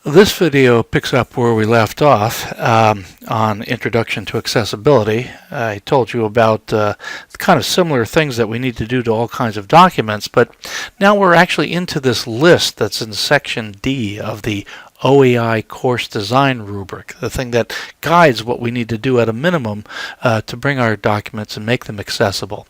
This video picks up where we left off on Introduction to Accessibility. I told you about kind of similar things that we need to do to all kinds of documents, but now we're actually into this list that's in Section D of the OEI Course Design Rubric, the thing that guides what we need to do at a minimum to bring our documents and make them accessible.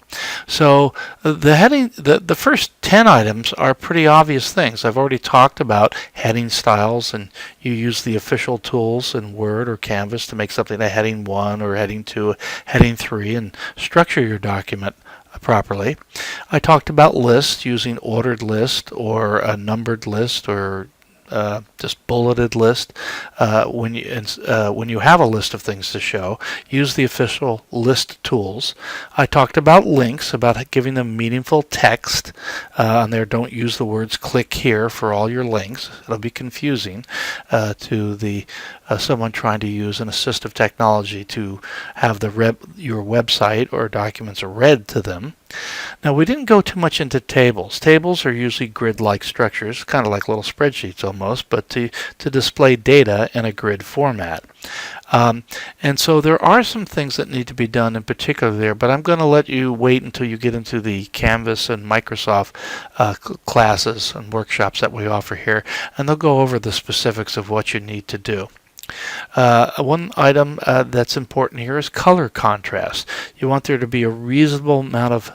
So the first 10 items are pretty obvious things. I've already talked about heading styles, and you use the official tools in Word or Canvas to make something a heading 1 or heading 2, heading 3, and structure your document properly. I talked about lists, using ordered list or a numbered list or just bulleted list. When you have a list of things to show, use the official list tools. I talked about links, about giving them meaningful text on there. Don't use the words "click here" for all your links. It'll be confusing to the someone trying to use an assistive technology to have your website or documents read to them. Now, we didn't go too much into tables. Tables are usually grid-like structures, kind of like little spreadsheets almost, but to display data in a grid format. And so there are some things that need to be done in particular there, but I'm going to let you wait until you get into the Canvas and Microsoft classes and workshops that we offer here, and they'll go over the specifics of what you need to do. One item that's important here is color contrast. You want there to be a reasonable amount of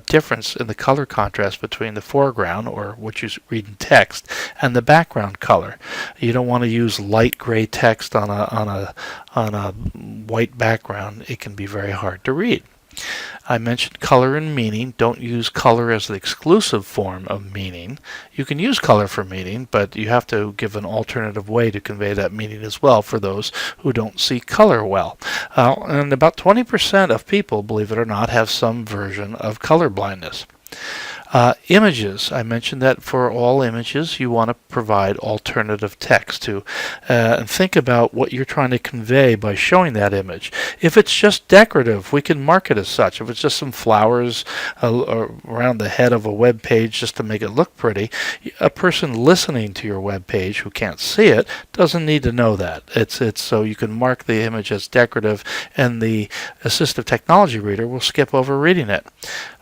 difference in the color contrast between the foreground, or what you read in text, and the background color. You don't want to use light gray text on a white background. It can be very hard to read. I mentioned color and meaning. Don't use color as the exclusive form of meaning. You can use color for meaning, but you have to give an alternative way to convey that meaning as well for those who don't see color well. And about 20% of people, believe it or not, have some version of color blindness. Images. I mentioned that for all images you want to provide alternative text to and think about what you're trying to convey by showing that image. If it's just decorative, we can mark it as such. If it's just some flowers around the head of a web page just to make it look pretty, a person listening to your web page who can't see it doesn't need to know that. It's so you can mark the image as decorative, and the assistive technology reader will skip over reading it.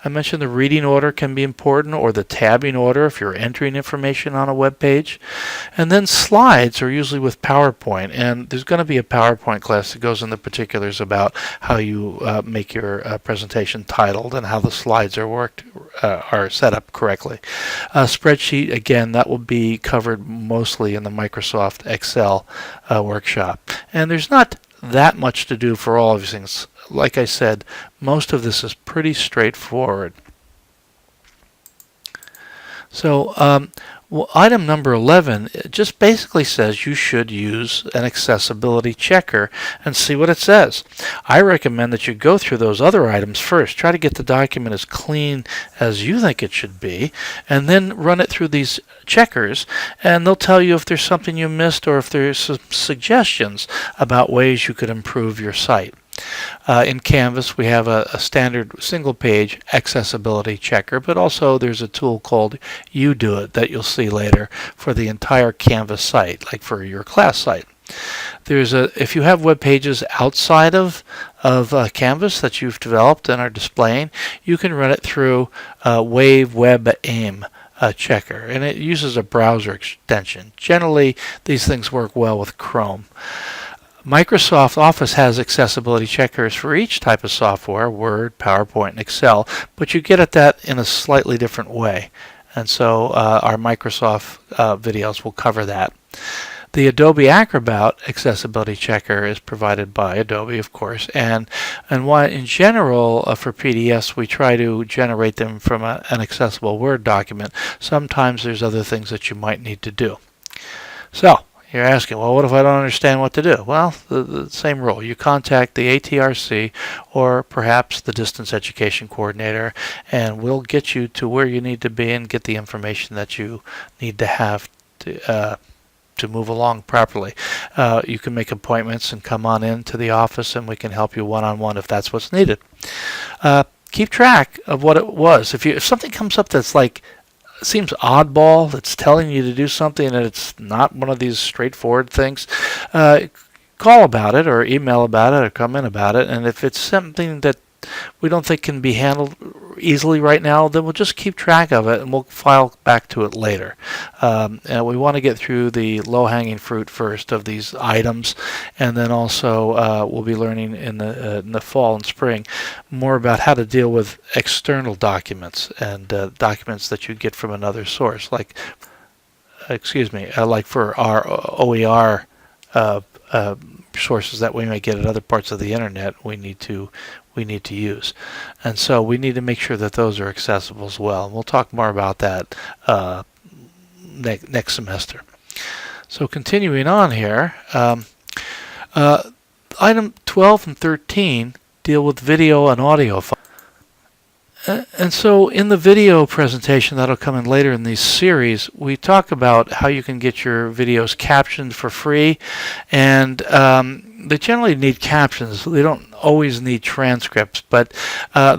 I mentioned the reading order can be important, or the tabbing order if you're entering information on a web page. And then slides are usually with PowerPoint, and there's going to be a PowerPoint class that goes into particulars about how you make your presentation titled and how the slides are set up correctly. Spreadsheet, again, that will be covered mostly in the Microsoft Excel workshop. And there's not that much to do for all of these things. Like I said, most of this is pretty straightforward. So item number 11 just basically says you should use an accessibility checker and see what it says. I recommend that you go through those other items first. Try to get the document as clean as you think it should be, and then run it through these checkers, and they'll tell you if there's something you missed or if there's some suggestions about ways you could improve your site. In Canvas, we have a standard single-page accessibility checker, but also there's a tool called You Do It that you'll see later for the entire Canvas site, like for your class site. If you have web pages outside of Canvas that you've developed and are displaying, you can run it through Wave Web Aim checker, and it uses a browser extension. Generally, these things work well with Chrome. Microsoft Office has accessibility checkers for each type of software, Word, PowerPoint, and Excel, but you get at that in a slightly different way. And so our Microsoft videos will cover that. The Adobe Acrobat accessibility checker is provided by Adobe, of course, and why in general for PDFs we try to generate them from an accessible Word document. Sometimes there's other things that you might need to do. So, you're asking, well, what if I don't understand what to do? Well, the same rule. You contact the ATRC or perhaps the Distance Education Coordinator, and we'll get you to where you need to be and get the information that you need to have to move along properly. You can make appointments and come on into the office, and we can help you one-on-one if that's what's needed. Keep track of what it was. If something comes up that's like seems oddball, it's telling you to do something and it's not one of these straightforward things, call about it or email about it or comment about it. And if it's something that we don't think can be handled easily right now, then we'll just keep track of it and we'll file back to it later. And we want to get through the low-hanging fruit first of these items, and then also we'll be learning in the fall and spring more about how to deal with external documents and documents that you get from another source, like like for our OER sources that we may get at other parts of the internet, we need to use, and so we need to make sure that those are accessible as well. And we'll talk more about that next semester. So continuing on here, item 12 and 13 deal with video and audio files. And so in the video presentation that'll come in later in this series, we talk about how you can get your videos captioned for free, and they generally need captions. They don't always need transcripts, but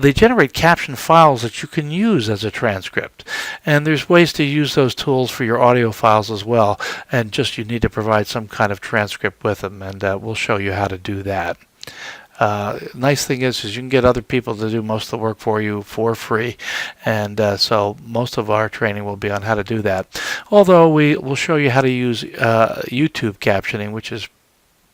they generate caption files that you can use as a transcript. And there's ways to use those tools for your audio files as well, and just you need to provide some kind of transcript with them, and we'll show you how to do that. Nice thing is you can get other people to do most of the work for you for free, and so most of our training will be on how to do that. Although we will show you how to use YouTube captioning, which is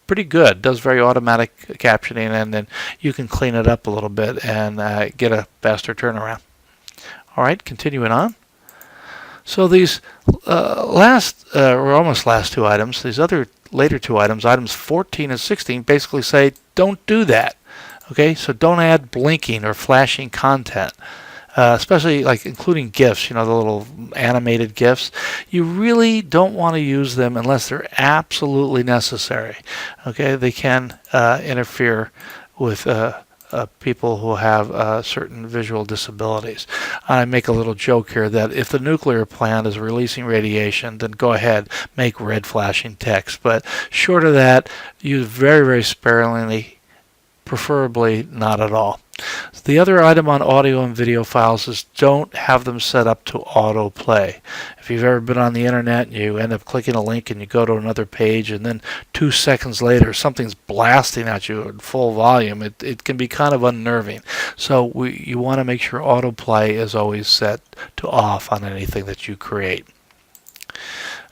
pretty good. It does very automatic captioning, and then you can clean it up a little bit and get a faster turnaround. All right, continuing on. So these or almost last two items, these other later two items, items 14 and 16, basically say don't do that. Okay, so don't add blinking or flashing content, especially like including GIFs, the little animated GIFs. You really don't want to use them unless they're absolutely necessary. Okay, they can interfere with people who have certain visual disabilities. I make a little joke here that if the nuclear plant is releasing radiation, then go ahead, make red flashing text. But short of that, use very, very sparingly, preferably not at all. The other item on audio and video files is don't have them set up to autoplay. If you've ever been on the internet and you end up clicking a link and you go to another page and then 2 seconds later something's blasting at you at full volume, it can be kind of unnerving. So you want to make sure autoplay is always set to off on anything that you create.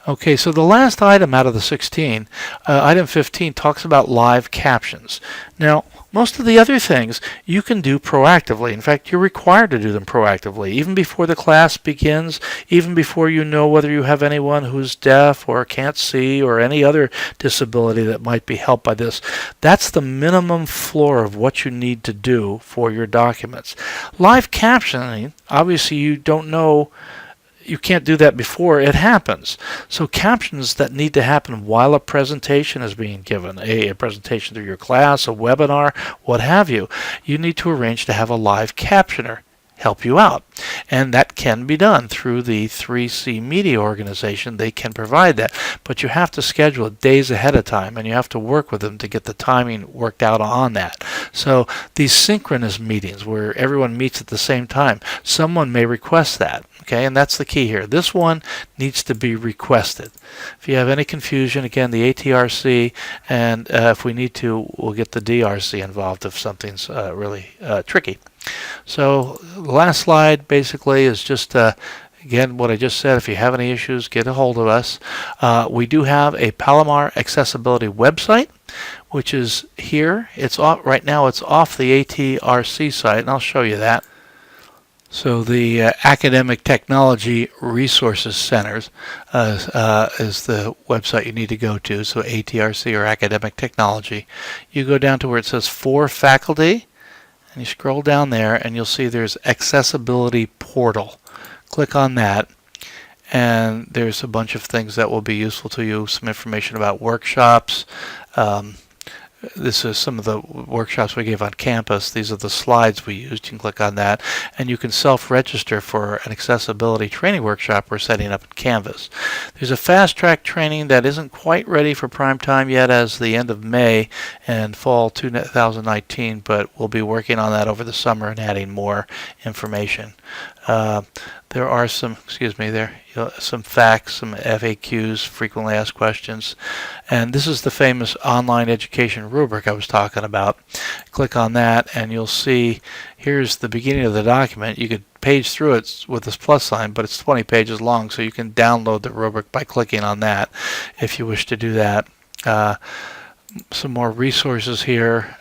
Okay, so the last item out of the 16, item 15, talks about live captions. Now, most of the other things you can do proactively. In fact, you're required to do them proactively, even before the class begins, even before you know whether you have anyone who's deaf or can't see or any other disability that might be helped by this. That's the minimum floor of what you need to do for your documents. Live captioning, obviously you don't know. You can't do that before it happens. So captions that need to happen while a presentation is being given, a presentation through your class, a webinar, what have you, you need to arrange to have a live captioner help you out. And that can be done through the 3C Media organization. They can provide that. But you have to schedule it days ahead of time, and you have to work with them to get the timing worked out on that. So these synchronous meetings where everyone meets at the same time, someone may request that. Okay, and that's the key here. This one needs to be requested. If you have any confusion, again, the ATRC, and if we need to, we'll get the DRC involved if something's really tricky. So the last slide basically is just again what I just said. If you have any issues, get a hold of us. We do have a Palomar accessibility website, which is here. It's off right now. It's off the ATRC site, and I'll show you that. So the Academic Technology Resources Centers is the website you need to go to. So ATRC or Academic Technology. You go down to where it says for faculty, and you scroll down there, and you'll see there's Accessibility Portal. Click on that, and there's a bunch of things that will be useful to you. Some information about workshops. This is some of the workshops we gave on campus. These are the slides we used. You can click on that, and you can self-register for an accessibility training workshop we're setting up in Canvas. There's a fast-track training that isn't quite ready for prime time yet as the end of May and fall 2019, but we'll be working on that over the summer and adding more information. there are some, some facts, some FAQs, frequently asked questions, and this is the famous online education rubric I was talking about. Click on that and you'll see here's the beginning of the document. You could page through it with this plus sign, but it's 20 pages long, so you can download the rubric by clicking on that if you wish to do that. Some more resources here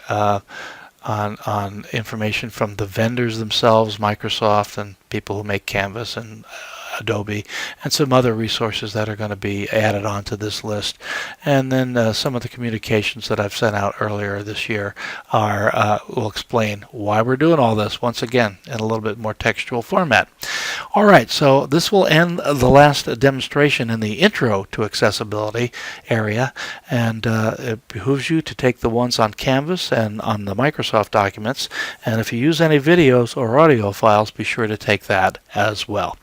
on information from the vendors themselves, Microsoft and people who make Canvas and Adobe, and some other resources that are going to be added onto this list. And then some of the communications that I've sent out earlier this year will explain why we're doing all this, once again, in a little bit more textual format. All right, so this will end the last demonstration in the Intro to Accessibility area, and it behooves you to take the ones on Canvas and on the Microsoft documents, and if you use any videos or audio files, be sure to take that as well.